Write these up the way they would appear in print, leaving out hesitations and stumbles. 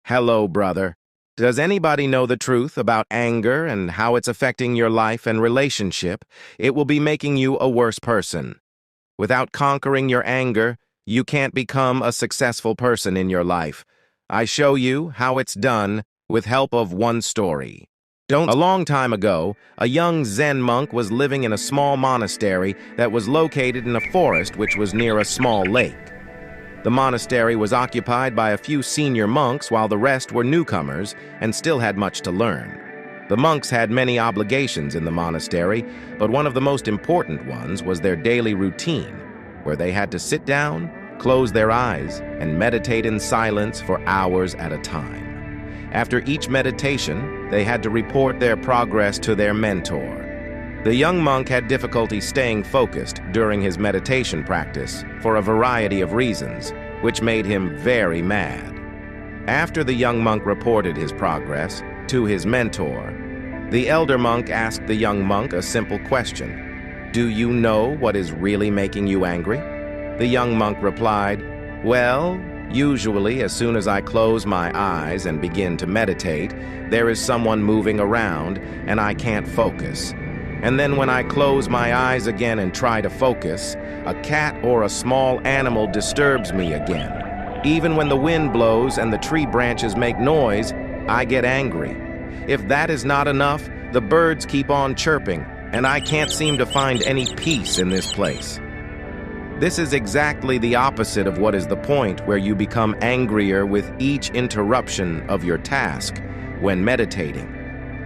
Hello, brother. Does anybody know the truth about anger and how it's affecting your life and relationship? It will be making you a worse person. Without conquering your anger, you can't become a successful person in your life. I show you how it's done with help of one story. A long time ago, a young Zen monk was living in a small monastery that was located in a forest which was near a small lake. The monastery was occupied by a few senior monks while the rest were newcomers and still had much to learn. The monks had many obligations in the monastery, but one of the most important ones was their daily routine, where they had to sit down, close their eyes, and meditate in silence for hours at a time. After each meditation, they had to report their progress to their mentor. The young monk had difficulty staying focused during his meditation practice for a variety of reasons, which made him very mad. After the young monk reported his progress to his mentor, the elder monk asked the young monk a simple question: "Do you know what is really making you angry?" The young monk replied, "Well, usually as soon as I close my eyes and begin to meditate, there is someone moving around and I can't focus. And then when I close my eyes again and try to focus, a cat or a small animal disturbs me again. Even when the wind blows and the tree branches make noise, I get angry. If that is not enough, the birds keep on chirping, and I can't seem to find any peace in this place." This is exactly the opposite of what is the point where you become angrier with each interruption of your task when meditating.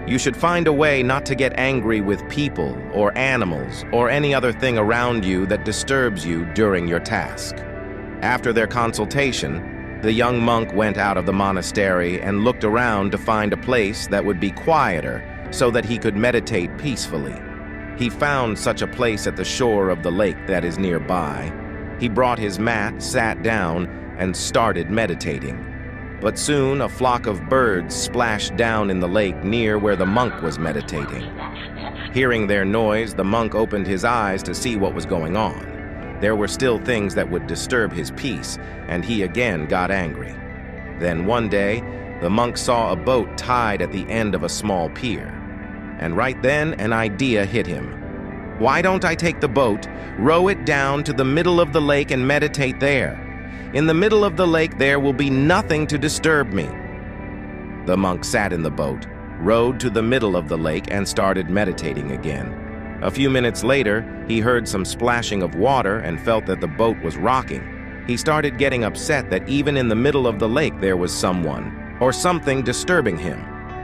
You should find a way not to get angry with people or animals or any other thing around you that disturbs you during your task. After their consultation, the young monk went out of the monastery and looked around to find a place that would be quieter so that he could meditate peacefully. He found such a place at the shore of the lake that is nearby. He brought his mat, sat down, and started meditating. But soon a flock of birds splashed down in the lake near where the monk was meditating. Hearing their noise, the monk opened his eyes to see what was going on. There were still things that would disturb his peace, and he again got angry. Then one day, the monk saw a boat tied at the end of a small pier. And right then, an idea hit him. "Why don't I take the boat, row it down to the middle of the lake and meditate there? In the middle of the lake, there will be nothing to disturb me." The monk sat in the boat, rowed to the middle of the lake, and started meditating again. A few minutes later, he heard some splashing of water and felt that the boat was rocking. He started getting upset that even in the middle of the lake there was someone or something disturbing him.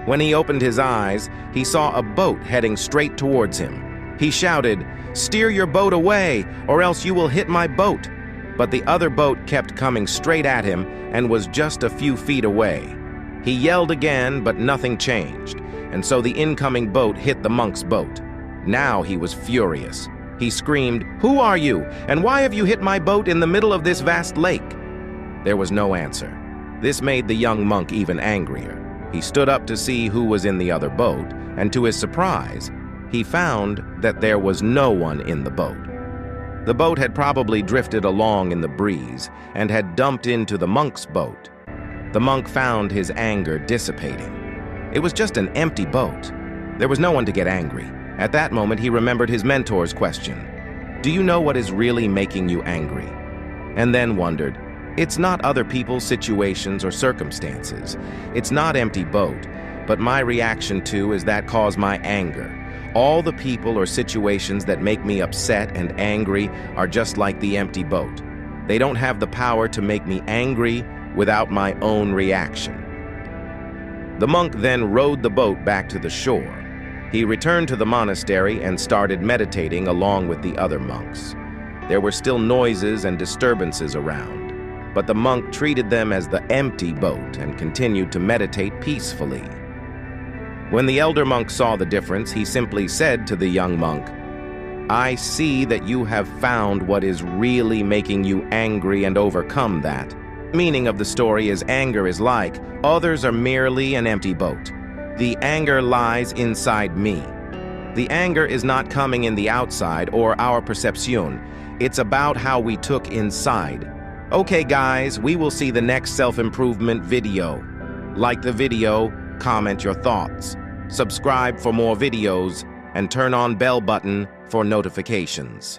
When he opened his eyes, he saw a boat heading straight towards him. He shouted, "Steer your boat away, or else you will hit my boat." But the other boat kept coming straight at him and was just a few feet away. He yelled again, but nothing changed, and so the incoming boat hit the monk's boat. Now he was furious. He screamed, "Who are you, and why have you hit my boat in the middle of this vast lake?" There was no answer. This made the young monk even angrier. He stood up to see who was in the other boat, and to his surprise, he found that there was no one in the boat. The boat had probably drifted along in the breeze and had dumped into the monk's boat. The monk found his anger dissipating. It was just an empty boat. There was no one to get angry. At that moment, he remembered his mentor's question: "Do you know what is really making you angry?" And then wondered, it's not other people's situations or circumstances. It's not empty boat, but my reaction to is that cause my anger. All the people or situations that make me upset and angry are just like the empty boat. They don't have the power to make me angry without my own reaction. The monk then rowed the boat back to the shore. He returned to the monastery and started meditating along with the other monks. There were still noises and disturbances around, but the monk treated them as the empty boat and continued to meditate peacefully. When the elder monk saw the difference, he simply said to the young monk, "I see that you have found what is really making you angry and overcome that." Meaning of the story is anger is like, others are merely an empty boat. The anger lies inside me. The anger is not coming in the outside or our perception. It's about how we took inside. Okay guys, we will see the next self-improvement video. Like the video, comment your thoughts. Subscribe for more videos, and turn on bell button for notifications.